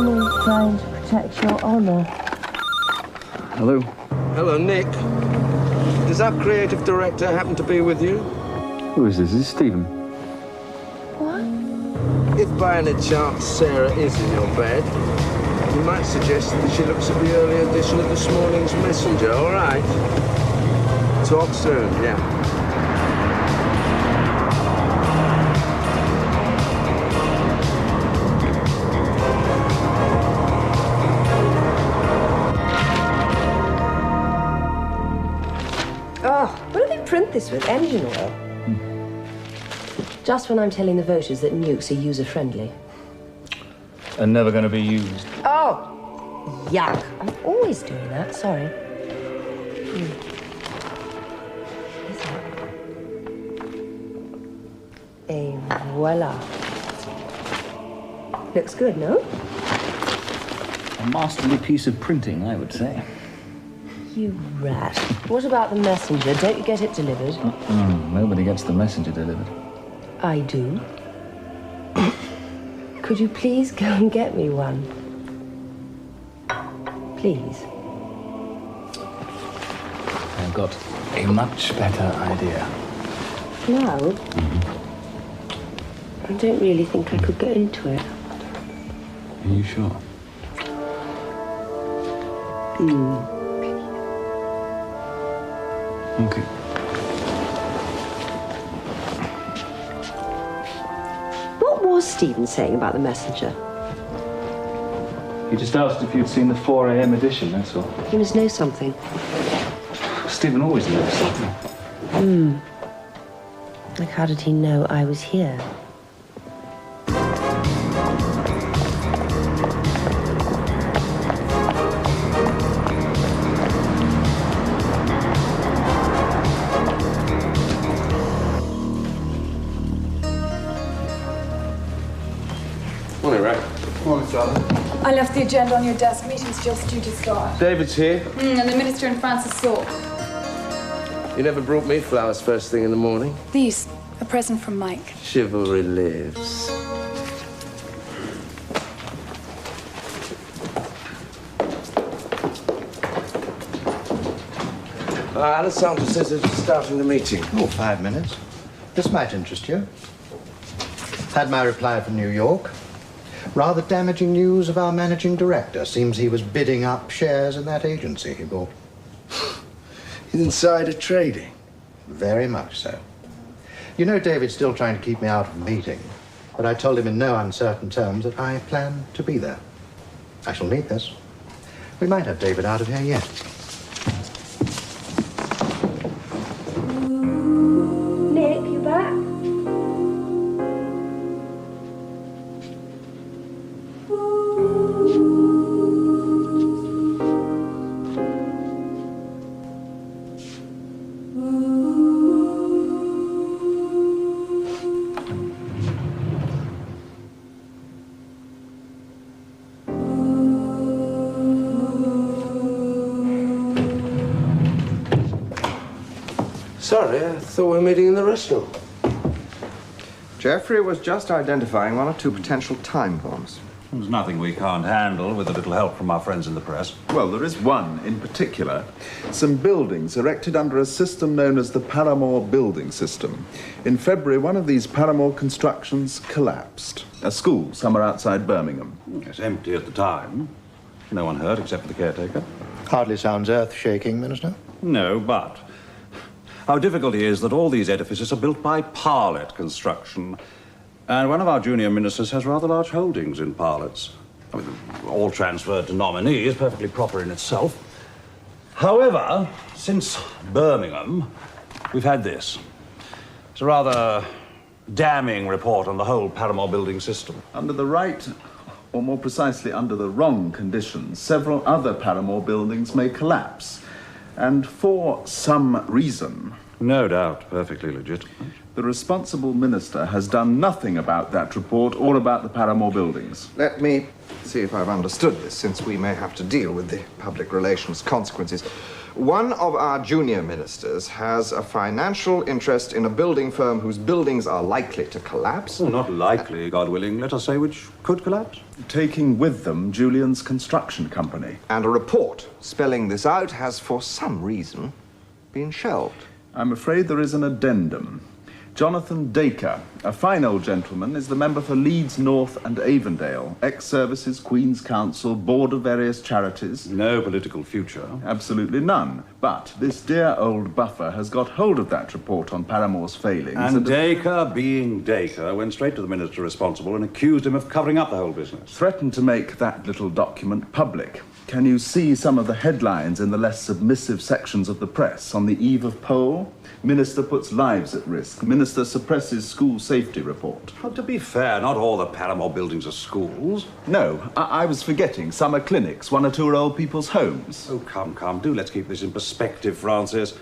only trying to protect your honor. Hello. Hello, Nick. Does our creative director happen to be with you? Who is this? Is this Stephen? What? If by any chance Sarah is in your bed, you might suggest that she looks at the early edition of this morning's Messenger, all right? Talk soon, yeah. Oh, what do they print this with? Engine oil? Just when I'm telling the voters that nukes are user-friendly. And never going to be used. Oh, yuck. I'm always doing that, sorry. Et voila. Looks good, no? A masterly piece of printing, I would say. You rat. What about the messenger? Don't you get it delivered? Nobody gets the messenger delivered. I do. Could you please go and get me one? Please. I've got a much better idea. No? I don't really think I could get into it. Are you sure? Okay. What was Stephen saying about the messenger? He just asked if you'd seen the 4 a.m. edition, that's all. He must know something. Stephen always knows something. Like, how did he know I was here? Morning, Ray. Morning, Charlie. I left the agenda on your desk. Meeting's just due to start. David's here. And the minister and Francis Saw. You never brought me flowers first thing in the morning. These, a present from Mike. Chivalry lives. Alessandro says they're starting the meeting. Oh, 5 minutes. This might interest you. Had my reply from New York. Rather damaging news of our managing director. Seems he was bidding up shares in that agency he bought. Insider trading. Very much so. You know, David's still trying to keep me out of the meeting, but I told him in no uncertain terms that I plan to be there. I shall need this. We might have David out of here yet. Nick, you back? Sorry, I thought we were meeting in the restaurant. Jeffrey was just identifying 1 or 2 potential time bombs. There's nothing we can't handle with a little help from our friends in the press. Well, there is one in particular. Some buildings erected under a system known as the Paramore Building System. In February, one of these Paramore constructions collapsed. A school somewhere outside Birmingham. It's empty at the time. No one hurt except for the caretaker. Hardly sounds earth-shaking, Minister. No, but our difficulty is that all these edifices are built by Parlet Construction. And one of our junior ministers has rather large holdings in Parlets. I mean, all transferred to nominee is perfectly proper in itself. However, since Birmingham, we've had this. It's a rather damning report on the whole Paramore building system. Under the right, or more precisely under the wrong conditions, several other Paramore buildings may collapse. And for some reason... No doubt, perfectly legitimate. The responsible minister has done nothing about that report or about the Paramore buildings. Let me see if I've understood this, since we may have to deal with the public relations consequences. One of our junior ministers has a financial interest in a building firm whose buildings are likely to collapse. Oh, not likely, God willing, let us say, which could collapse. Taking with them Julian's construction company. And a report spelling this out has, for some reason, been shelved. I'm afraid there is an addendum. Jonathan Dacre, a fine old gentleman, is the member for Leeds North and Avondale, ex-services, Queen's Counsel, board of various charities. No political future. Absolutely none. But this dear old buffer has got hold of that report on Paramore's failings. And Dacre, being Dacre, went straight to the minister responsible and accused him of covering up the whole business. Threatened to make that little document public. Can you see some of the headlines in the less submissive sections of the press? On the eve of poll, Minister puts lives at risk. Minister suppresses school safety report. Well, to be fair, not all the Paramore buildings are schools. No, I was forgetting. Some are clinics, 1 or 2 are old people's homes. Oh, come, do let's keep this in perspective, Francis.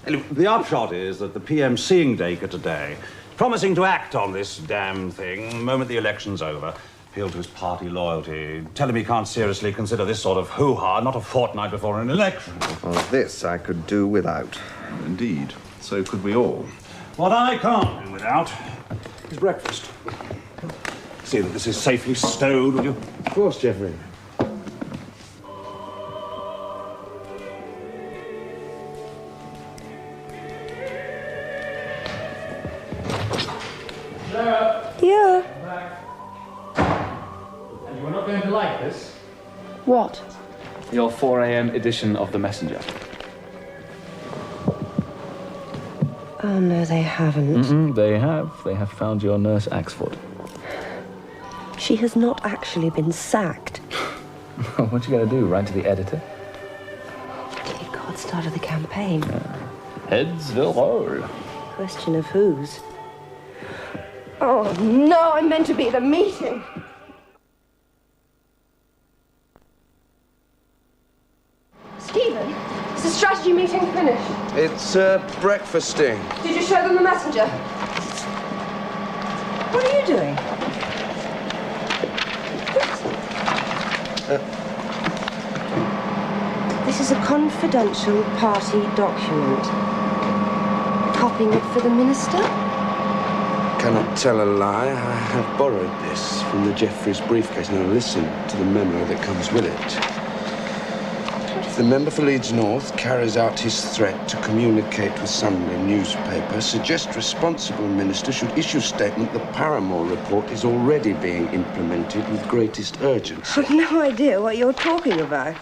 Look, the upshot is that the PM seeing Dacre today, promising to act on this damn thing the moment the election's over. Appeal to his party loyalty. Tell him he can't seriously consider this sort of hoo-ha not a fortnight before an election. Well, this I could do without. Indeed. So could we all. What I can't do without is breakfast. See that this is safely stowed, will you? Of course, Geoffrey. Yeah. And you are not going to like this? What? Your 4 a.m. edition of The Messenger. Oh, no, they haven't. They have. They have found your nurse Axford. She has not actually been sacked. What you going to do, write to the editor? Dear God, start of the campaign. Heads will roll. Question of whose? Oh, no, I meant to be at the meeting. Stephen, is the strategy meeting finished? It's breakfasting. Did you show them the messenger? What are you doing? This is a confidential party document. Copying it for the minister? Cannot tell a lie. I have borrowed this from the Jeffreys briefcase. Now listen to the memo that comes with it. The member for Leeds North carries out his threat to communicate with Sunday newspaper, suggest responsible minister should issue statement the Paramore report is already being implemented with greatest urgency. I've no idea what you're talking about.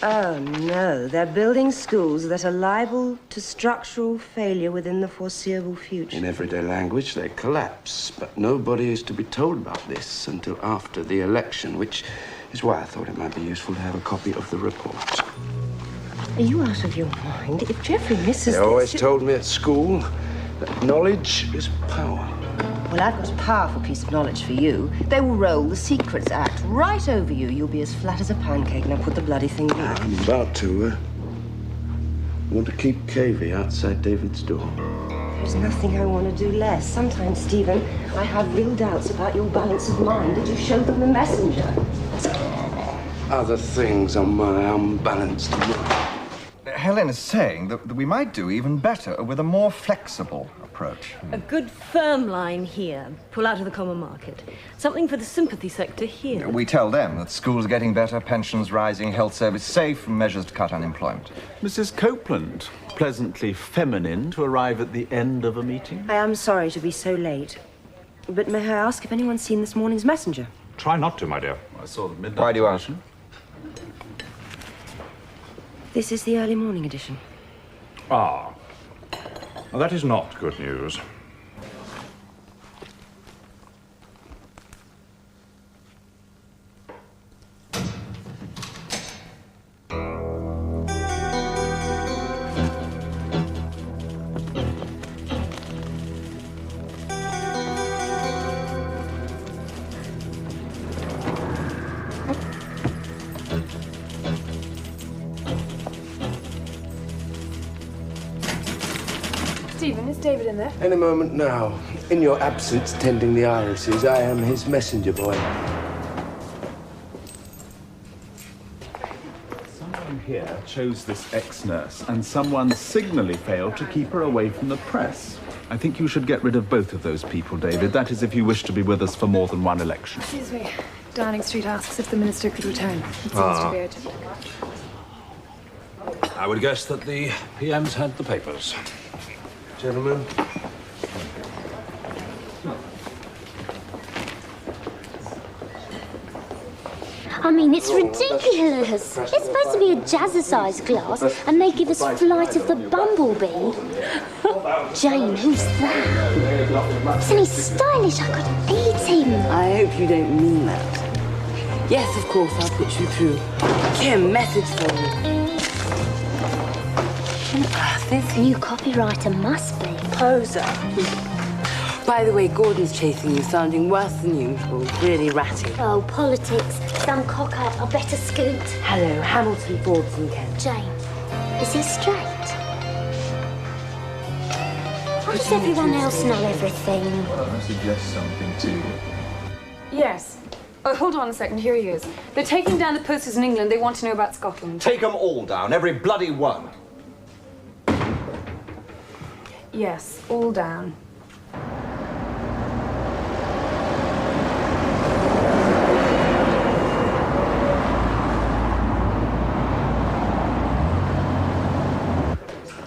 Oh, no. They're building schools that are liable to structural failure within the foreseeable future. In everyday language, they collapse, but nobody is to be told about this until after the election, which is why I thought it might be useful to have a copy of the report. Are you out of your mind? If Geoffrey misses They always told me at school that knowledge is power. Well, I've got a powerful piece of knowledge for you. They will roll the Secrets Act right over you. You'll be as flat as a pancake. Now put the bloody thing back. I'm about to. Want to keep Cavey outside David's door. There's nothing I want to do less. Sometimes, Stephen, I have real doubts about your balance of mind. Did you show them the messenger? Other things on my unbalanced mind. Helen is saying that we might do even better with a more flexible approach. A good firm line here. Pull out of the common market. Something for the sympathy sector here. We tell them that schools are getting better, pensions rising, health service safe, and measures to cut unemployment. Mrs. Copeland, pleasantly feminine to arrive at the end of a meeting. I am sorry to be so late. But may I ask if anyone's seen this morning's messenger? Try not to, my dear. I saw the midnight. Why do you ask? This is the early morning edition. Ah. Well, that is not good news. Stephen, is David in there? Any moment now. In your absence, tending the irises, I am his messenger boy. Someone here chose this ex-nurse, and someone signally failed to keep her away from the press. I think you should get rid of both of those people, David. That is if you wish to be with us for more than one election. Excuse me. Downing Street asks if the minister could return. It seems to be urgent. I would guess that the PM's had the papers. Gentlemen. I mean, it's ridiculous. It's supposed to be a jazzercise class, and they give us Flight of the Bumblebee. Jane, who's that? Isn't he stylish? I could eat him. I hope you don't mean that. Yes, of course, I'll put you through. Kim, message for you. This new copywriter must be. Poser. By the way, Gordon's chasing you, sounding worse than usual. Really ratty. Oh, politics. Some cock-up, I better scoot. Hello, Hamilton, Forbes and Kent. Jane, is he straight? Why does everyone else know everything? I suggest something to you. Yes. Oh, hold on a second. Here he is. They're taking down the posters in England. They want to know about Scotland. Take them all down, every bloody one. Yes, all down.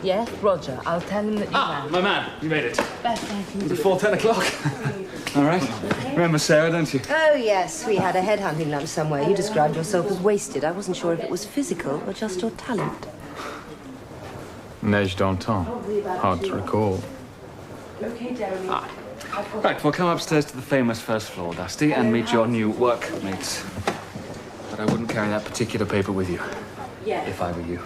Yes, Roger. I'll tell him that you rang. My man, you made it. Best I can do. Before 10 o'clock. All right. Remember Sarah, don't you? Oh, yes. We had a headhunting lunch somewhere. You described yourself as wasted. I wasn't sure if it was physical or just your talent. Neige d'antan. Hard to recall. Right, we'll come upstairs to the famous first floor, Dusty, and meet your new workmates. But I wouldn't carry that particular paper with you. Yeah. If I were you.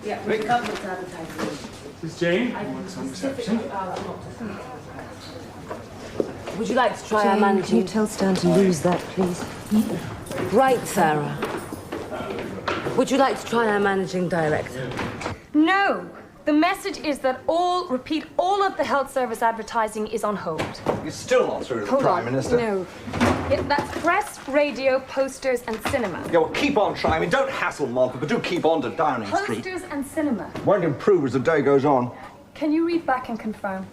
Yeah, the government's advertising. This is Jane. Some reception. Would you like to try our managing? Can you tell Stan to lose that, please? Right, Sarah. Would you like to try our managing director? No. The message is that all of the health service advertising is on hold. You're still not through to the Hold Prime on. Minister. No. Yeah, that's press, radio, posters, and cinema. Yeah, well, keep on trying. I mean, don't hassle Montfort, but do keep on to Downing Street. Posters and cinema. Won't improve as the day goes on. Can you read back and confirm?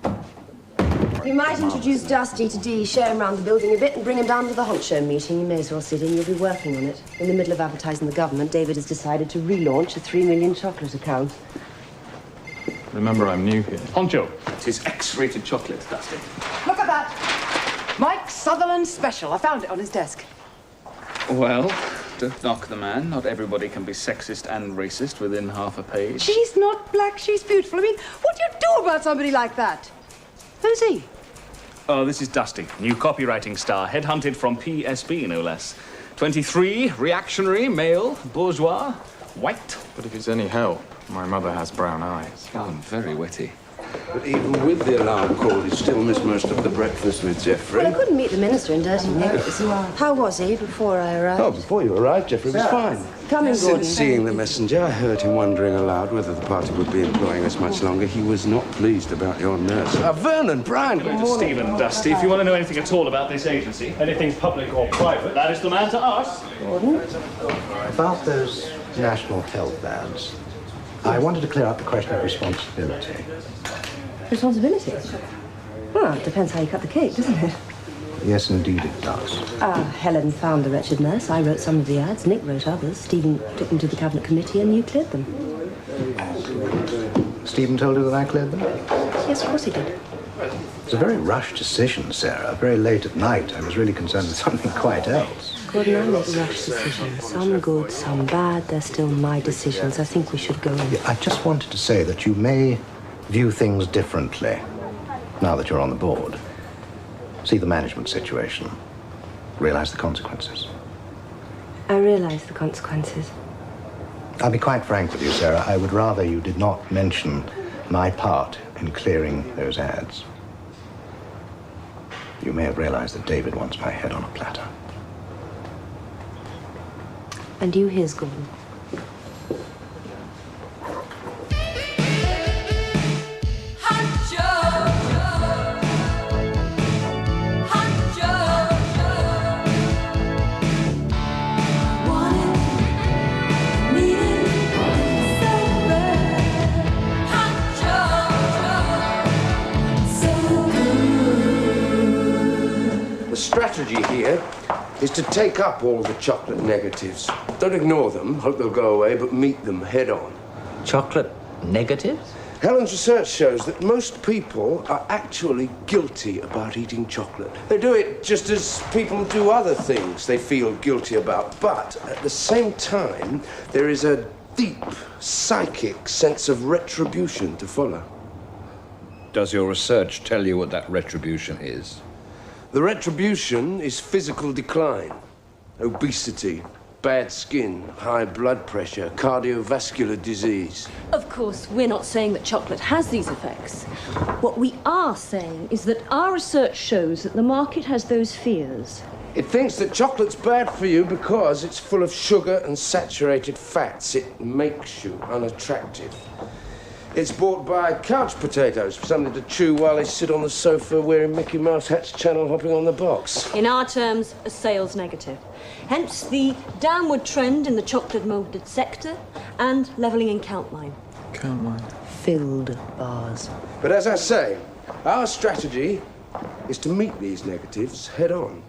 You might introduce Dusty to Dee, show him around the building a bit, and bring him down to the honcho meeting. You may as well sit in. You'll be working on it. In the middle of advertising the government, David has decided to relaunch a 3 million chocolate account. Remember, I'm new here. Honcho. It is X-rated chocolate, Dusty. Look at that! Mike Sutherland special. I found it on his desk. Well, don't knock the man. Not everybody can be sexist and racist within half a page. She's not black, she's beautiful. I mean, what do you do about somebody like that? Who's he? Oh, this is Dusty, new copywriting star, headhunted from PSB, no less. 23, reactionary, male, bourgeois, white. But if it's any help, my mother has brown eyes. Oh, very witty. But even with the alarm call, he still missed most of the breakfast with Geoffrey. Well, I couldn't meet the minister in dirty knickers. How was he before I arrived? Oh, before you arrived, Geoffrey was fine. Come in, Gordon. Since seeing the messenger, I heard him wondering aloud whether the party would be employing us much longer. He was not pleased about your nurse. Vernon, Brian, good morning. Stephen, Dusty, if you want to know anything at all about this agency, anything public or private, that is the man to ask. Gordon? About those national health ads, I wanted to clear up the question of responsibility. Responsibility? Well, it depends how you cut the cake, doesn't it? Yes, indeed it does. Helen found the wretched nurse. I wrote some of the ads. Nick wrote others. Stephen took them to the cabinet committee and you cleared them. Stephen told you that I cleared them? Yes, of course he did. It's a very rushed decision, Sarah. Very late at night. I was really concerned with something quite else. Gordon, I make rash decisions. Some good, some bad. They're still my decisions. I think we should go in. Yeah, I just wanted to say that you may view things differently now that you're on the board. See the management situation. Realize the consequences. I realize the consequences. I'll be quite frank with you, Sarah. I would rather you did not mention my part in clearing those ads. You may have realized that David wants my head on a platter. And you his, Gordon. Honcho! The strategy here is to take up all the chocolate negatives. Don't ignore them, hope they'll go away, but meet them head on. Chocolate negatives? Helen's research shows that most people are actually guilty about eating chocolate. They do it just as people do other things they feel guilty about. But at the same time, there is a deep psychic sense of retribution to follow. Does your research tell you what that retribution is? The retribution is physical decline, obesity, bad skin, high blood pressure, cardiovascular disease. Of course, we're not saying that chocolate has these effects. What we are saying is that our research shows that the market has those fears. It thinks that chocolate's bad for you because it's full of sugar and saturated fats. It makes you unattractive. It's bought by couch potatoes for something to chew while they sit on the sofa wearing Mickey Mouse hats, channel hopping on the box. In our terms, a sales negative. Hence the downward trend in the chocolate moulded sector and levelling in count line. Count line. Filled bars. But as I say, our strategy is to meet these negatives head on.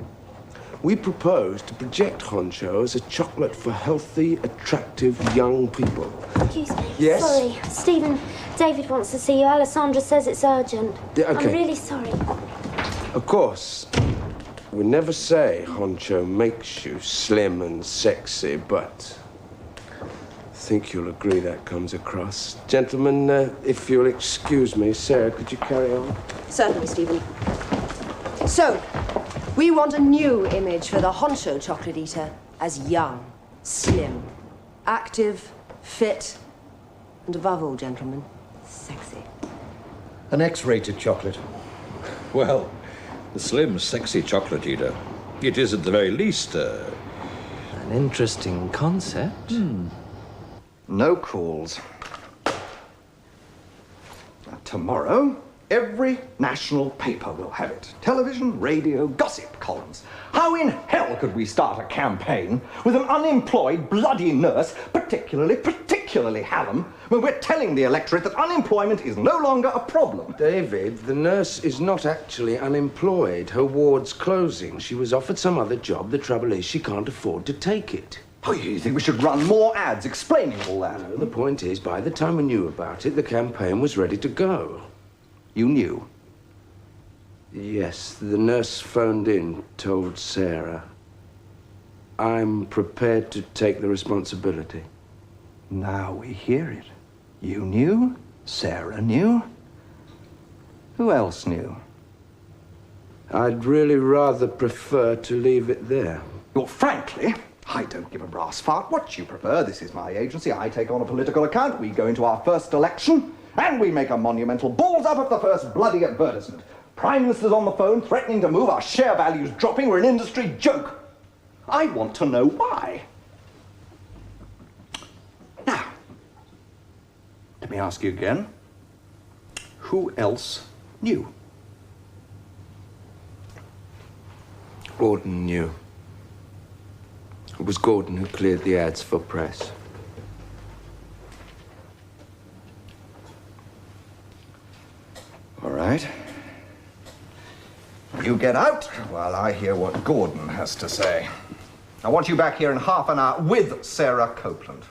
We propose to project Honcho as a chocolate for healthy, attractive young people. Excuse me. Yes? Sorry, Stephen. David wants to see you. Alessandra says it's urgent. Yeah, okay. I'm really sorry. Of course, we never say Honcho makes you slim and sexy, but I think you'll agree that comes across. Gentlemen, if you'll excuse me, Sarah, could you carry on? Certainly, Stephen. So, we want a new image for the Honcho chocolate eater as young, slim, active, fit, and above all, gentlemen, sexy. An X-rated chocolate. Well, the slim, sexy chocolate eater. It is at the very least, An interesting concept. No calls. Tomorrow, every national paper will have it. Television, radio, gossip columns. How in hell could we start a campaign with an unemployed bloody nurse, particularly Hallam, when we're telling the electorate that unemployment is no longer a problem? David, the nurse is not actually unemployed. Her ward's closing. She was offered some other job. The trouble is she can't afford to take it. Oh, you think we should run more ads explaining all that? No, the point is, by the time we knew about it, the campaign was ready to go. You knew? Yes, the nurse phoned in, told Sarah. I'm prepared to take the responsibility. Now we hear it. You knew, Sarah knew. Who else knew? I'd really rather prefer to leave it there. Well, frankly, I don't give a brass fart what you prefer. This is my agency. I take on a political account. We go into our first election, and we make a monumental balls up of the first bloody advertisement. Prime Minister's on the phone threatening to move, our share value's dropping, we're an industry joke. I want to know why. Now, let me ask you again. Who else knew? Gordon knew. It was Gordon who cleared the ads for press. All right. You get out while I hear what Gordon has to say. I want you back here in half an hour with Sarah Copeland.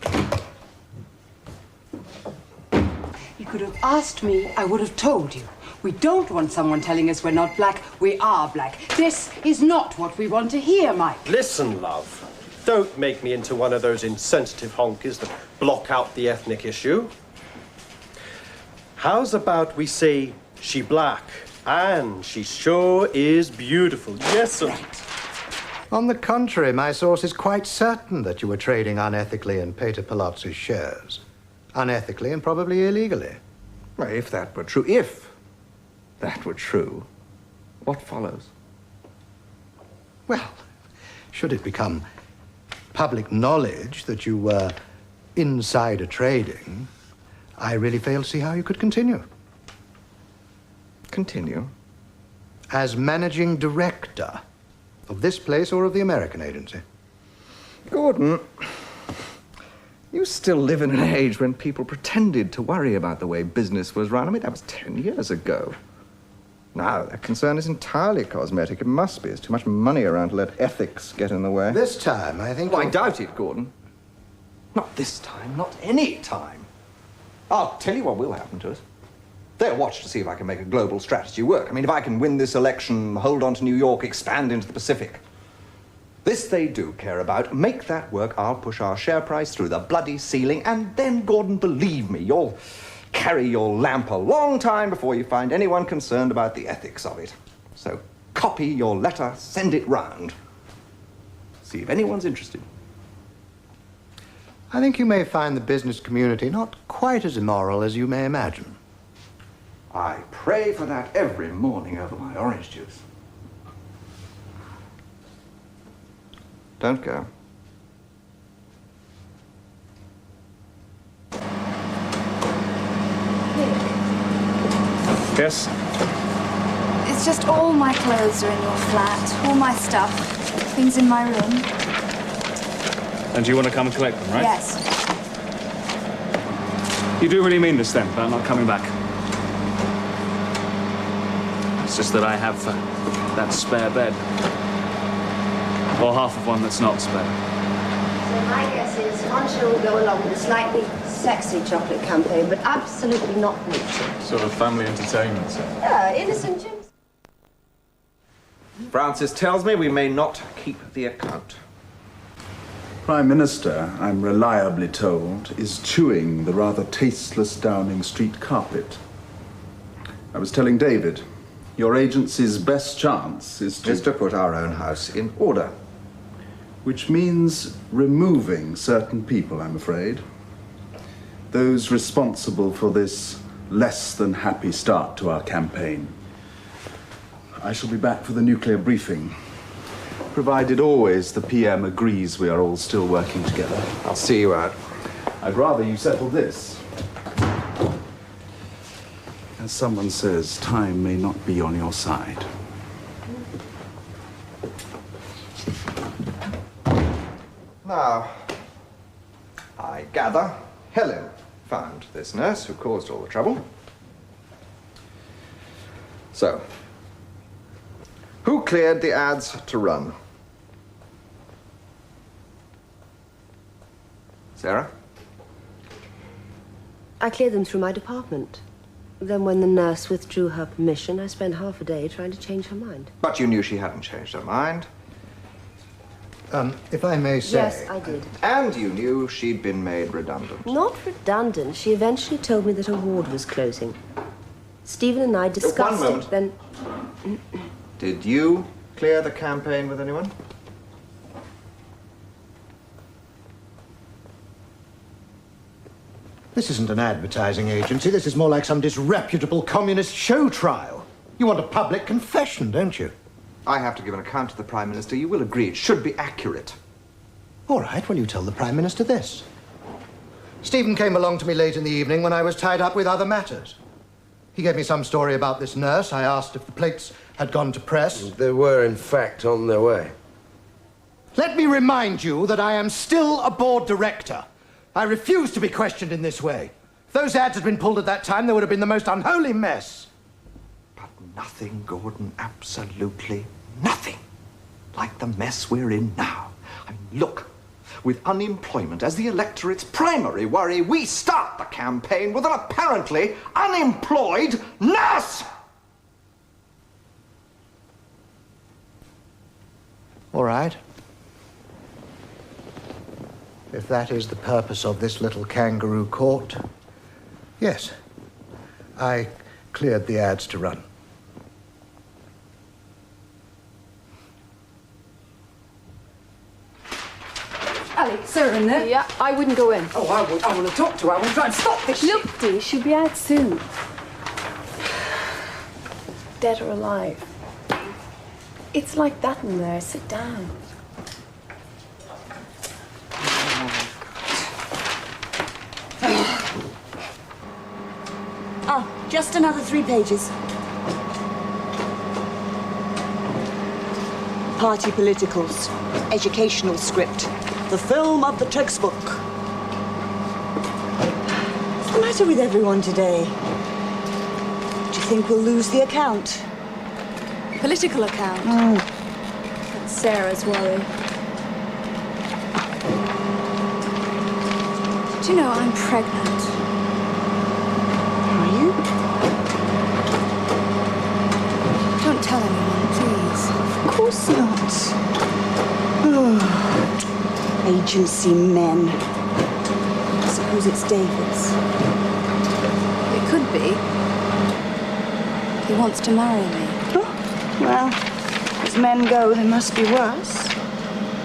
You could have asked me, I would have told you. We don't want someone telling us we're not black. We are black. This is not what we want to hear, Mike. Listen, love. Don't make me into one of those insensitive honkers that block out the ethnic issue. How's about we say she black, and she sure is beautiful. Yes, sir. On the contrary, my source is quite certain that you were trading unethically in Peter Palazzo's shares. Unethically and probably illegally. Well, if that were true, what follows? Well, should it become public knowledge that you were insider trading, I really fail to see how you could continue. Continue? As managing director of this place or of the American agency. Gordon, you still live in an age when people pretended to worry about the way business was run. I mean, that was 10 years ago. Now, their concern is entirely cosmetic. It must be. There's too much money around to let ethics get in the way. This time, I think... Well, I doubt it, Gordon. Not this time. Not any time. I'll tell you what will happen to us. They'll watch to see if I can make a global strategy work. I mean, if I can win this election, hold on to New York, expand into the Pacific. This they do care about. Make that work, I'll push our share price through the bloody ceiling, and then, Gordon, believe me, you'll carry your lamp a long time before you find anyone concerned about the ethics of it. So copy your letter, send it round. See if anyone's interested. I think you may find the business community not quite as immoral as you may imagine. I pray for that every morning over my orange juice. Don't go. Yes? It's just all my clothes are in your flat, all my stuff, things in my room. And you want to come and collect them, right? Yes. You do really mean this, then, about not coming back? It's just that I have that spare bed. Or half of one that's not spare. So my guess is Honcho will go along with a slightly sexy chocolate campaign, but absolutely not neutral. Sort of family entertainment, sir. Yeah, innocent Jim's. Francis tells me we may not keep the account. Prime Minister, I'm reliably told, is chewing the rather tasteless Downing Street carpet. I was telling David, your agency's best chance is to put our own house in order. Which means removing certain people, I'm afraid. Those responsible for this less than happy start to our campaign. I shall be back for the nuclear briefing, provided always the PM agrees we are all still working together. I'll see you out. I'd rather you settle this. As someone says, time may not be on your side. Now, I gather Helen found this nurse who caused all the trouble. So, who cleared the ads to run? Sarah? I cleared them through my department. Then when the nurse withdrew her permission, I spent half a day trying to change her mind. But you knew she hadn't changed her mind. If I may say... Yes, I did. And you knew she'd been made redundant. Not redundant. She eventually told me that her ward was closing. Stephen and I discussed it, then... Did you clear the campaign with anyone? This isn't an advertising agency. This is more like some disreputable communist show trial. You want a public confession, don't you? I have to give an account to the Prime Minister. You will agree it should be accurate. All right, well, you tell the Prime Minister this. Stephen came along to me late in the evening when I was tied up with other matters. He gave me some story about this nurse. I asked if the plates had gone to press. They were, in fact, on their way. Let me remind you that I am still a board director. I refuse to be questioned in this way. If those ads had been pulled at that time, there would have been the most unholy mess. But nothing, Gordon, absolutely nothing like the mess we're in now. I mean, look, with unemployment as the electorate's primary worry, we start the campaign with an apparently unemployed nurse! All right. If that is the purpose of this little kangaroo court, yes, I cleared the ads to run. Ali, Sarah in there? Yeah, I wouldn't go in. Oh, I want to talk to her. I want to try and stop this Look, Dee, she'll be out soon. Dead or alive. It's like that in there. Sit down. Ah, just another 3 pages. Party politicals, educational script, the film of the textbook. What's the matter with everyone today? Do you think we'll lose the account? political account. That's Sarah's worry. Do you know I'm pregnant? Are you? Don't tell anyone, please. Of course not. Oh, agency men. I suppose it's David's. It could be. He wants to marry me. Oh, well, as men go, they must be worse.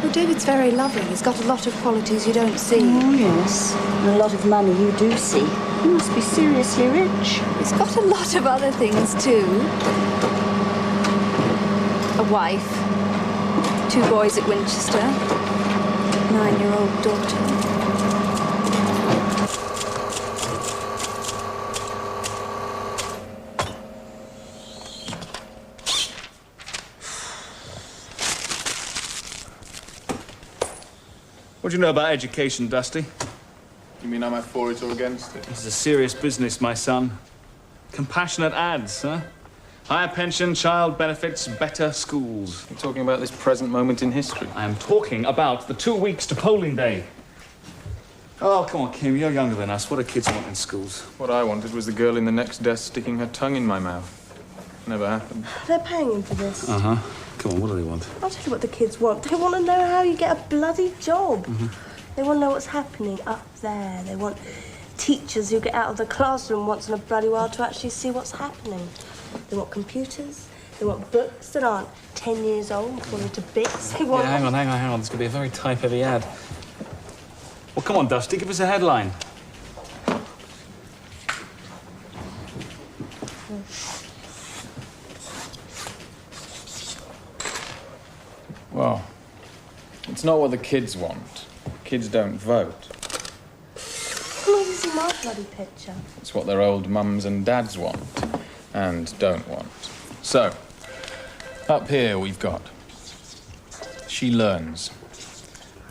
Oh, David's very loving. He's got a lot of qualities you don't see. Oh, yes. And a lot of money you do see. He must be seriously rich. He's got a lot of other things, too. A wife, 2 boys at Winchester, 9-year-old daughter. What do you know about education, Dusty? You mean am I for it or against it? This is a serious business, my son. Compassionate ads, huh? Higher pension, child benefits, better schools. You're talking about this present moment in history. I am talking about the 2 weeks to polling day. Oh, come on, Kim, you're younger than us. What do kids want in schools? What I wanted was the girl in the next desk sticking her tongue in my mouth. Never happened. They're paying him for this. Uh-huh. Come on, what do they want? I'll tell you what the kids want. They want to know how you get a bloody job. They want to know what's happening up there. They want teachers who get out of the classroom once in a bloody while to actually see what's happening. They want computers. They want books that aren't 10 years old, falling into bits. They want... Yeah, hang on. This could be a very type-heavy ad. Well, come on, Dusty, give us a headline. Well, it's not what the kids want. Kids don't vote. Come on, see my bloody picture. It's what their old mums and dads want and don't want. So, up here we've got She Learns,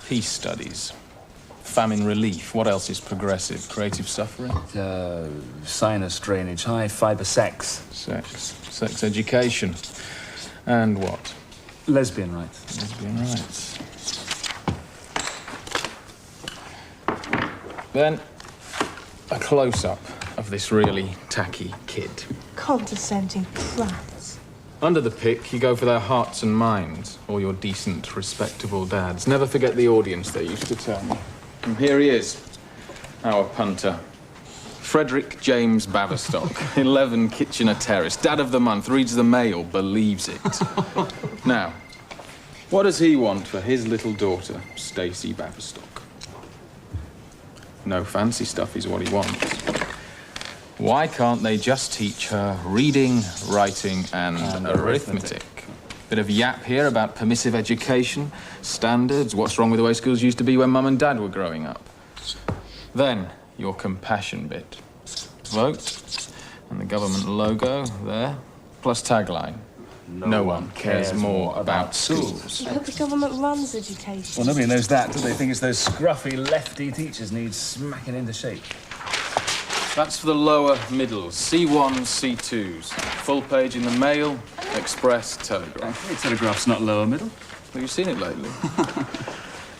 Peace Studies, Famine Relief. What else is progressive? Creative suffering? Sinus drainage, high fibre sex. Sex education. And what? Lesbian rights. Lesbian rights. Then, a close-up of this really tacky kid. Condescending brats. Under the pick, you go for their hearts and minds, or your decent, respectable dads. Never forget the audience, they used to tell me. And here he is, our punter. Frederick James Baverstock, 11 Kitchener Terrace, Dad of the Month, reads the Mail, believes it. Now, what does he want for his little daughter, Stacey Baverstock? No fancy stuff is what he wants. Why can't they just teach her reading, writing, and arithmetic? Bit of yap here about permissive education, standards, what's wrong with the way schools used to be when Mum and Dad were growing up. Then, your compassion bit. Vote, and the government logo there, plus tagline. No one cares more about schools. I hope the government runs education. Well, nobody knows that, do they? Think it's those scruffy lefty teachers need smacking into shape. That's for the lower middles, C1s, C2s. Full page in the Mail, Express, Telegraph. The Telegraph's not lower middle. Have you seen it lately?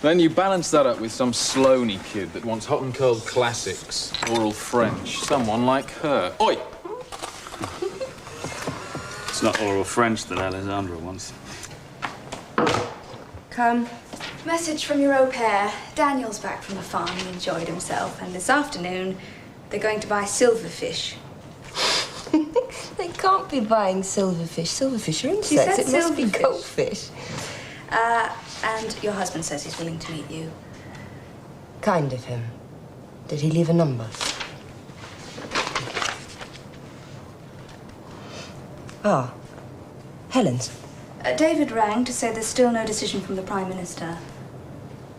Then you balance that up with some Sloaney kid that wants hot and cold classics, oral French, someone like her. Oi! It's not oral French that Alessandra wants. Come. Message from your au pair. Daniel's back from the farm. He enjoyed himself. And this afternoon, they're going to buy silverfish. They can't be buying silverfish. Silverfish are She said insects. It must be silverfish. goldfish. And your husband says he's willing to meet you. Kind of him. Did he leave a number? Ah. Helen's. David rang to say there's still no decision from the Prime Minister.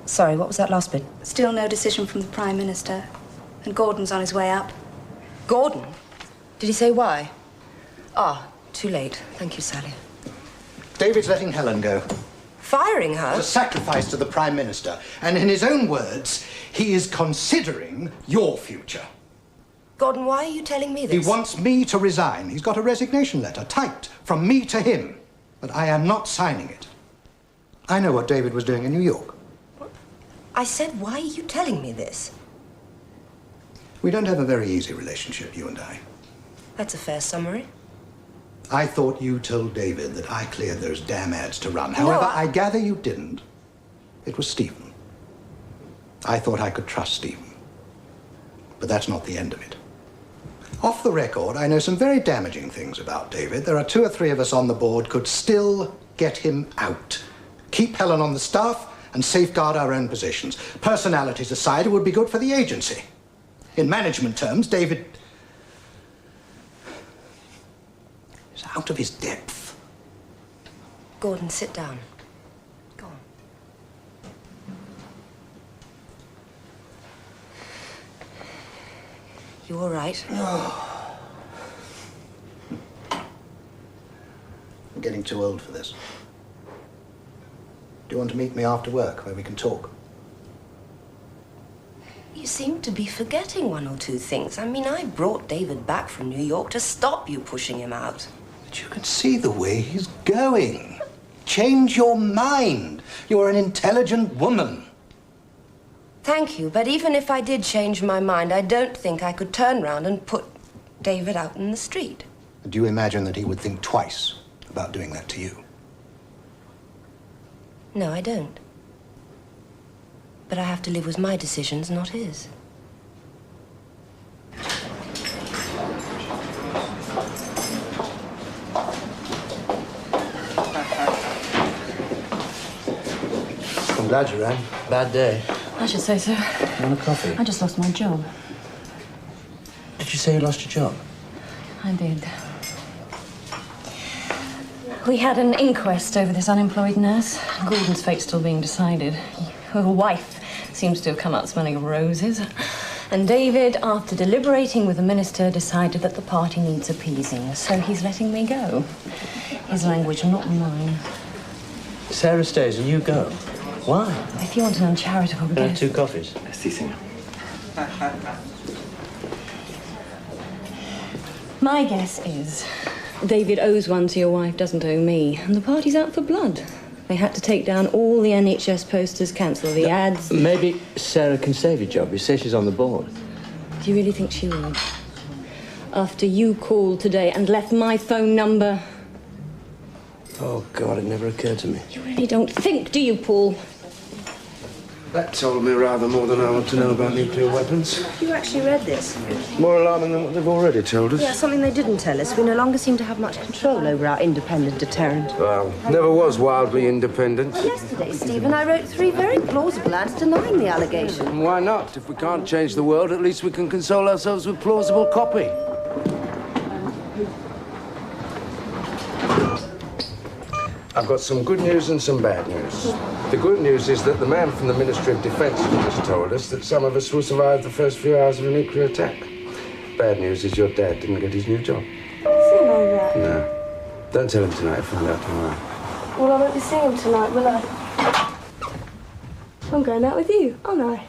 Sorry, what was that last bit? Still no decision from the Prime Minister. And Gordon's on his way up. Gordon? Did he say why? Ah, too late. Thank you, Sally. David's letting Helen go. Firing her? It's a sacrifice to the Prime Minister. And in his own words, he is considering your future. Gordon, why are you telling me this? He wants me to resign. He's got a resignation letter typed from me to him. But I am not signing it. I know what David was doing in New York. I said, why are you telling me this? We don't have a very easy relationship, you and I. That's a fair summary. I thought you told David that I cleared those damn ads to run. No, However, I gather you didn't. It was Stephen. I thought I could trust Stephen. But that's not the end of it. Off the record, I know some very damaging things about David. There are 2 or 3 of us on the board could still get him out. Keep Helen on the staff and safeguard our own positions. Personalities aside, it would be good for the agency. In management terms, David is out of his depth. Gordon, sit down. Go on. You all right? I'm getting too old for this. Do you want to meet me after work where we can talk? You seem to be forgetting 1 or 2 things. I mean, I brought David back from New York to stop you pushing him out. But you can see the way he's going. Change your mind. You're an intelligent woman. Thank you, but even if I did change my mind, I don't think I could turn round and put David out in the street. Do you imagine that he would think twice about doing that to you? No, I don't. But I have to live with my decisions, not his. I'm glad you rang. Bad day. I should say so. Want a coffee? I just lost my job. Did you say you lost your job? I did. We had an inquest over this unemployed nurse. Gordon's fate's still being decided. Her wife seems to have come out smelling of roses. And David, after deliberating with the minister, decided that the party needs appeasing. So he's letting me go. His language, not mine. Sarah stays and you go. Why? If you want an uncharitable Can I have gift. 2 coffees? Si, senor. My guess is David owes one to your wife, doesn't owe me. And the party's out for blood. They had to take down all the NHS posters, cancel the ads. Maybe Sarah can save your job. You say she's on the board. Do you really think she would? After you called today and left my phone number? Oh, God, it never occurred to me. You really don't think, do you, Paul? That told me rather more than I want to know about nuclear weapons. You actually read this? More alarming than what they've already told us. Yeah, something they didn't tell us. We no longer seem to have much control over our independent deterrent. Well, never was wildly independent. Yesterday, Stephen, I wrote 3 very plausible ads denying the allegation. Why not? If we can't change the world, at least we can console ourselves with plausible copy. I've got some good news and some bad news. The good news is that the man from the Ministry of Defence just told us that some of us will survive the first few hours of a nuclear attack. Bad news is your dad didn't get his new job. Sing all that. No. Don't tell him tonight, find out tomorrow. Well, I won't be singing tonight, will I? I'm going out with you, aren't I?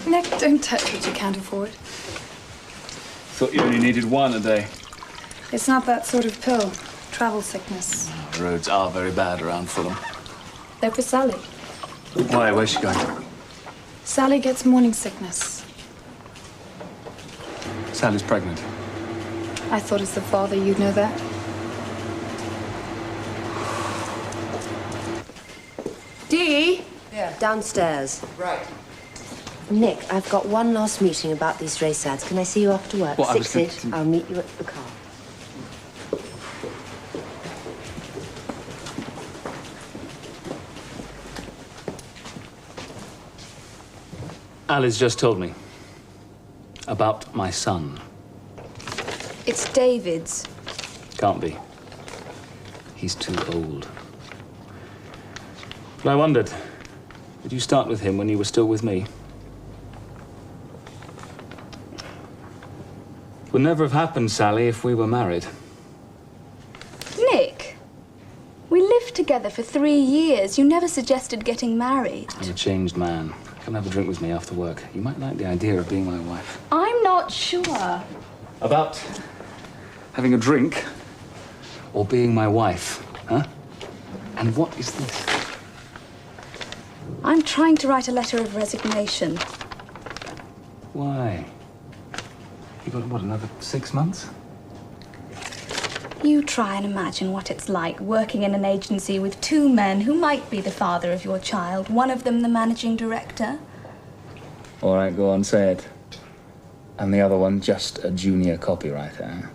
Nick, don't touch what you can't afford. Thought you only needed 1 a day. It's not that sort of pill. Travel sickness. The roads are very bad around Fulham. They're for Sally. Why? Where's she going? Sally gets morning sickness. Sally's pregnant. I thought as the father you'd know that. Dee? Yeah? Downstairs. Right. Nick, I've got 1 last meeting about these race ads. Can I see you after work? Well, I was 6-ish. thinking- I'll meet you at the car. Alice just told me about my son. It's David's. Can't be. He's too old. But I wondered, did you start with him when you were still with me? Would never have happened, Sally, if we were married. Nick, we lived together for 3 years. You never suggested getting married. I'm a changed man. Come have a drink with me after work. You might like the idea of being my wife. I'm not sure. About having a drink or being my wife, huh? And what is this? I'm trying to write a letter of resignation. Why? You got, what, another 6 months? You try and imagine what it's like working in an agency with two men who might be the father of your child, one of them the managing director. All right, go on, say it. And the other one just a junior copywriter.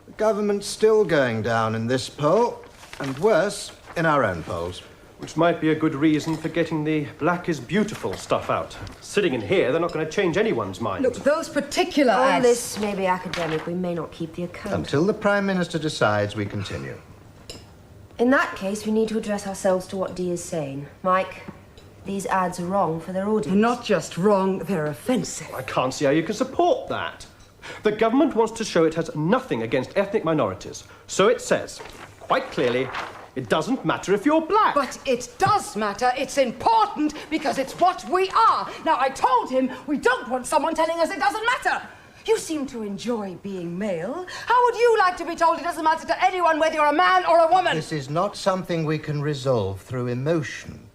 The government's still going down in this poll, and worse in our own polls. Which might be a good reason for getting the black is beautiful stuff out. Sitting in here, they're not going to change anyone's mind. Look, those particular All ads... this may be academic. We may not keep the account. Until the Prime Minister decides, we continue. In that case, we need to address ourselves to what Dee is saying. Mike, these ads are wrong for their audience. They're not just wrong, they're offensive. I can't see how you can support that. The government wants to show it has nothing against ethnic minorities. So it says, quite clearly, it doesn't matter if you're black. But it does matter. It's important because it's what we are. Now, I told him we don't want someone telling us it doesn't matter. You seem to enjoy being male. How would you like to be told it doesn't matter to anyone whether you're a man or a woman? This is not something we can resolve through emotion.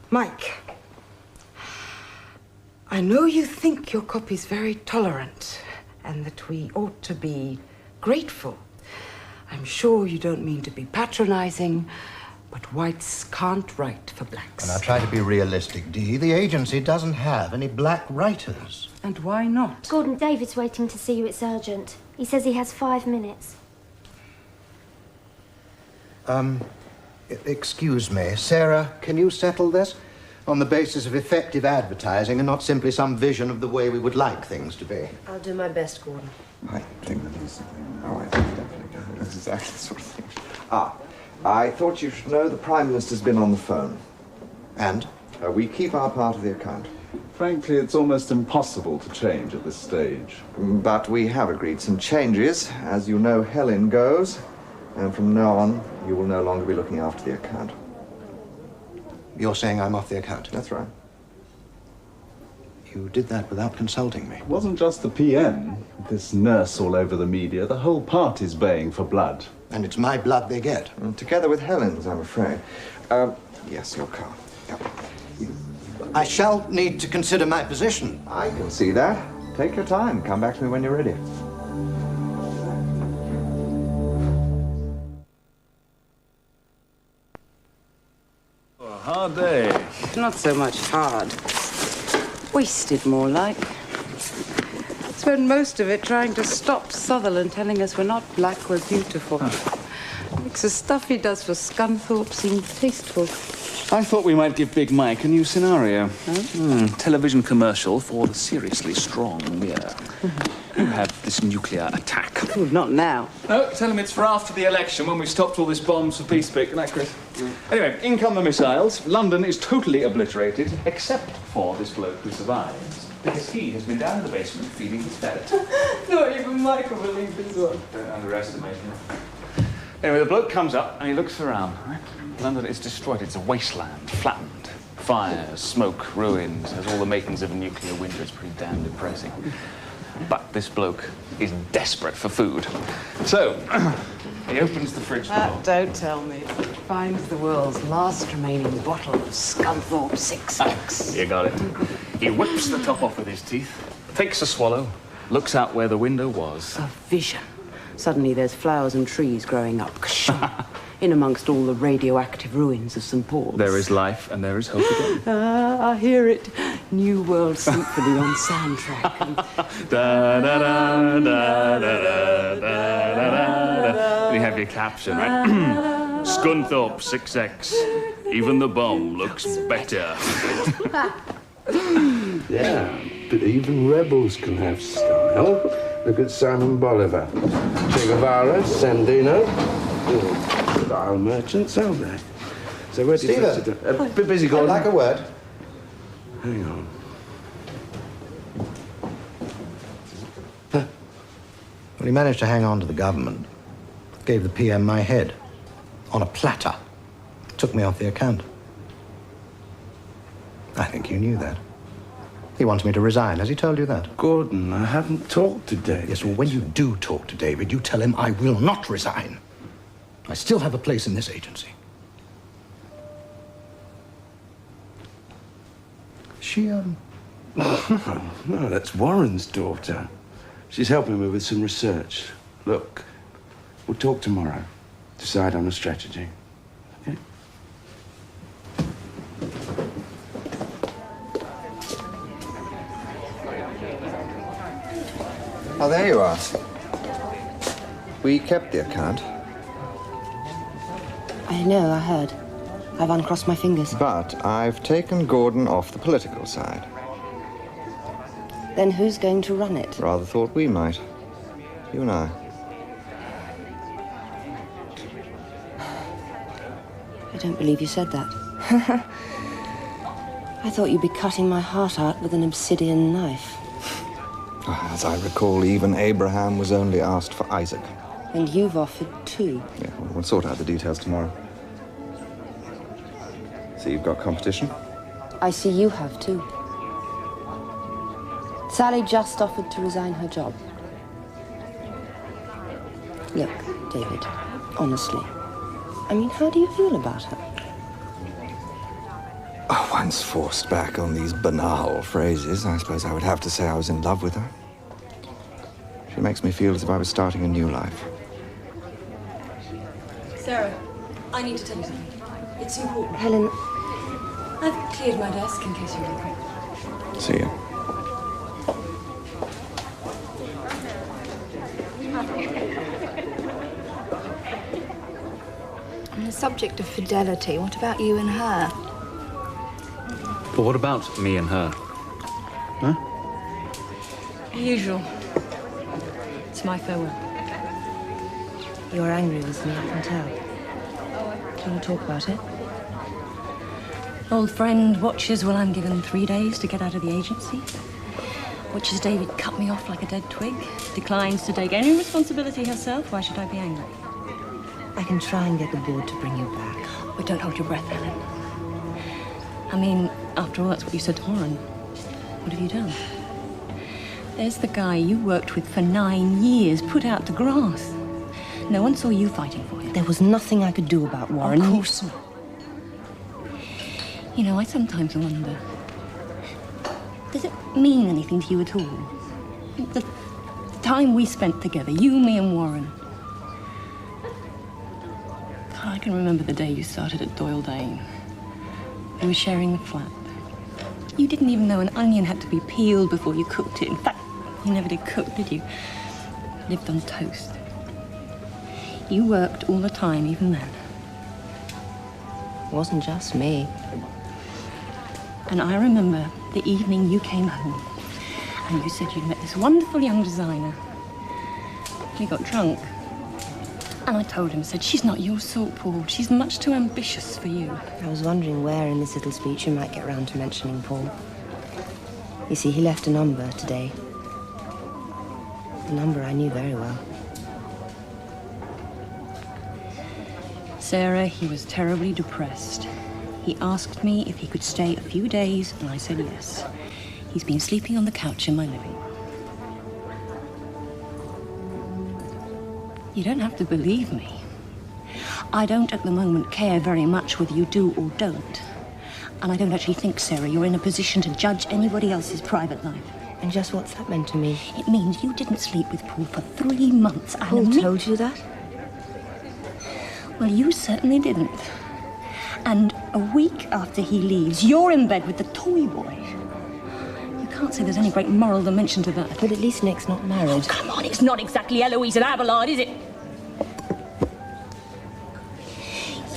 Mike, I know you think your copy's very tolerant and that we ought to be grateful. I'm sure you don't mean to be patronizing, but whites can't write for blacks. And I try to be realistic, Dee. The agency doesn't have any black writers. And why not? Gordon, David's waiting to see you. It's urgent. He says he has 5 minutes. Excuse me. Sarah, can you settle this? On the basis of effective advertising and not simply some vision of the way we would like things to be. I'll do my best, Gordon. I think that is something. Oh, I think definitely. That's exactly the sort of thing. I thought you should know the Prime Minister's been on the phone. And? We keep our part of the account. Frankly, it's almost impossible to change at this stage. But we have agreed some changes. As you know, Helen goes, and from now on, you will no longer be looking after the account. You're saying I'm off the account? That's right. You did that without consulting me. It wasn't just the PM. This nurse all over the media. The whole party's baying for blood. And it's my blood they get. Together with Helen's, I'm afraid. Yes, your car. Yep. I shall need to consider my position. I can see that. Take your time. Come back to me when you're ready. Oh, hard day. Not so much hard. Wasted, more like. Spent most of it trying to stop Sutherland telling us we're not black, we're beautiful. Makes the stuff he does for Scunthorpe seem tasteful. I thought we might give Big Mike a new scenario. Television commercial for the seriously strong beer. You have this nuclear attack. Oh, not now. No, tell him it's for after the election when we've stopped all this bombs for peace speak. Good night, Chris. Anyway, in come the missiles. London is totally obliterated, except for this bloke who survives. Because he has been down in the basement feeding his ferret. Not even Michael believed this one. Don't underestimate him. Anyway, the bloke comes up and he looks around. Right? London is destroyed. It's a wasteland, flattened. Fires, smoke, ruins. Has all the makings of a nuclear winter. It's pretty damn depressing. But this bloke is desperate for food. So, he opens the fridge door. Don't tell me. Finds the world's last remaining bottle of Scunthorpe 6X. You got it. He whips the top off with his teeth, takes a swallow, looks out where the window was. A vision. Suddenly there's flowers and trees growing up. In amongst all the radioactive ruins of St. Paul's. There is life and there is hope again. I hear it. New World Symphony on soundtrack. Da da da da da da da da. You have your caption, right? Scunthorpe 6X. Even the bomb looks better. Yeah, but even rebels can have style. Look at Simon Bolivar, Che Guevara, Sandino. Style merchants, aren't they? So where did Stephen, you... A bit busy, Gordon. I'd like a word. Hang on. Well, he managed to hang on to the government. Gave the PM my head. on a platter. Took me off the account. I think you knew that. He wants me to resign. Has he told you that? Gordon, I haven't talked to David. Yes, well, when you do talk to David, you tell him I will not resign. I still have a place in this agency. She, No, that's Warren's daughter. She's helping me with some research. Look, we'll talk tomorrow. Decide on a strategy. Okay? Oh, there you are. We kept the account. I know, I heard. I've uncrossed my fingers. But I've taken Gordon off the political side. Then who's going to run it? Rather thought we might. You and I. I don't believe you said that. I thought you'd be cutting my heart out with an obsidian knife. As I recall, even Abraham was only asked for Isaac. And you've offered two. Yeah, well, we'll sort out the details tomorrow. So you've got competition? I see you have too. Sally just offered to resign her job. Look, David, honestly, I mean, how do you feel about her? Oh, once forced back on these banal phrases, I suppose I would have to say I was in love with her. She makes me feel as if I was starting a new life. Sarah, I need to tell you something. It's important. Helen, I've cleared my desk in case you're wondering. See you. On the subject of fidelity, what about you and her? But what about me and her? Huh? Usual. It's my farewell. you're angry with me, I can tell. Do you want to talk about it? Old friend watches while I'm given 3 days to get out of the agency. Watches David cut me off like a dead twig. Declines to take any responsibility herself. Why should I be angry? I can try and get the board to bring you back. But don't hold your breath, Helen. I mean, after all, that's what you said to Warren. What have you done? There's the guy you worked with for 9 years, put out to grass. No one saw you fighting for him. There was nothing I could do about Warren. Of course not. You know, I sometimes wonder, does it mean anything to you at all? The time we spent together, you, me, and Warren. God, I can remember the day you started at Doyle Dane. We were sharing the flat. You didn't even know an onion had to be peeled before you cooked it. In fact, you never did cook, did you? Lived on toast. You worked all the time, even then. It wasn't just me. And I remember the evening you came home and you said you'd met this wonderful young designer. He got drunk. And I told him, said, she's not your sort, Paul. She's much too ambitious for you. I was wondering where in this little speech you might get round to mentioning Paul. You see, he left a number today. A number I knew very well. Sarah, he was terribly depressed. He asked me if he could stay a few days, and I said yes. He's been sleeping on the couch in my living room. You don't have to believe me. I don't at the moment care very much whether you do or don't. And I don't actually think, Sarah, you're in a position to judge anybody else's private life. And just what's that meant to me? It means you didn't sleep with Paul for 3 months. Paul told you that? Well, you certainly didn't. And a week after he leaves, you're in bed with the toy boy. You can't say there's any great moral dimension to that. But at least Nick's not married. Oh, come on, it's not exactly Eloise and Abelard, is it?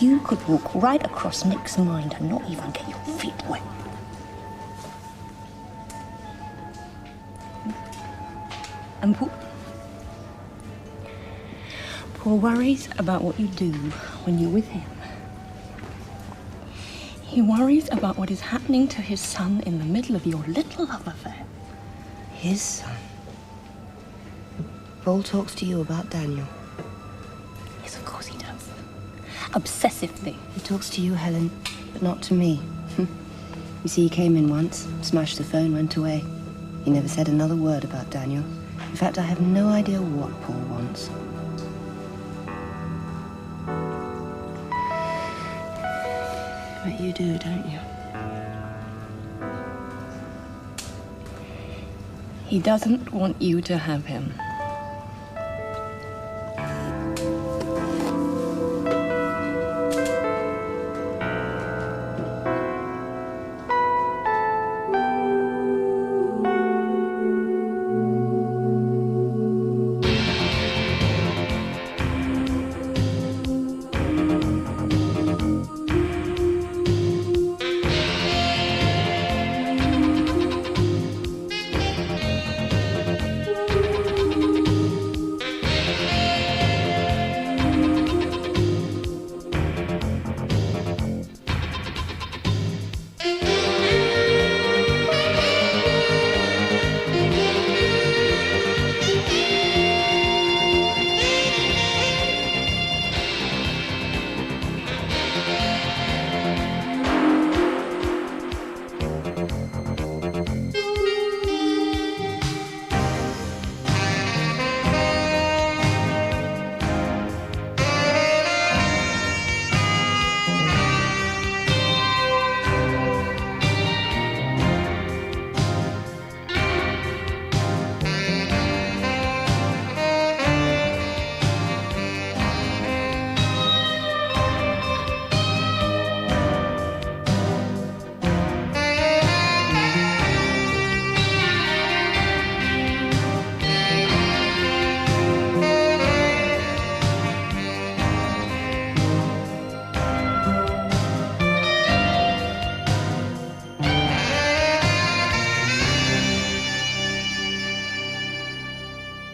You could walk right across Nick's mind and not even get your feet wet. And Paul worries about what you do when you're with him. He worries about what is happening to his son in the middle of your little love affair. His son? Paul talks to you about Daniel. Yes, of course he does. Obsessively. He talks to you, Helen, but not to me. You see, he came in once, smashed the phone, went away. He never said another word about Daniel. In fact, I have no idea what Paul wants. But you do, don't you? He doesn't want you to have him.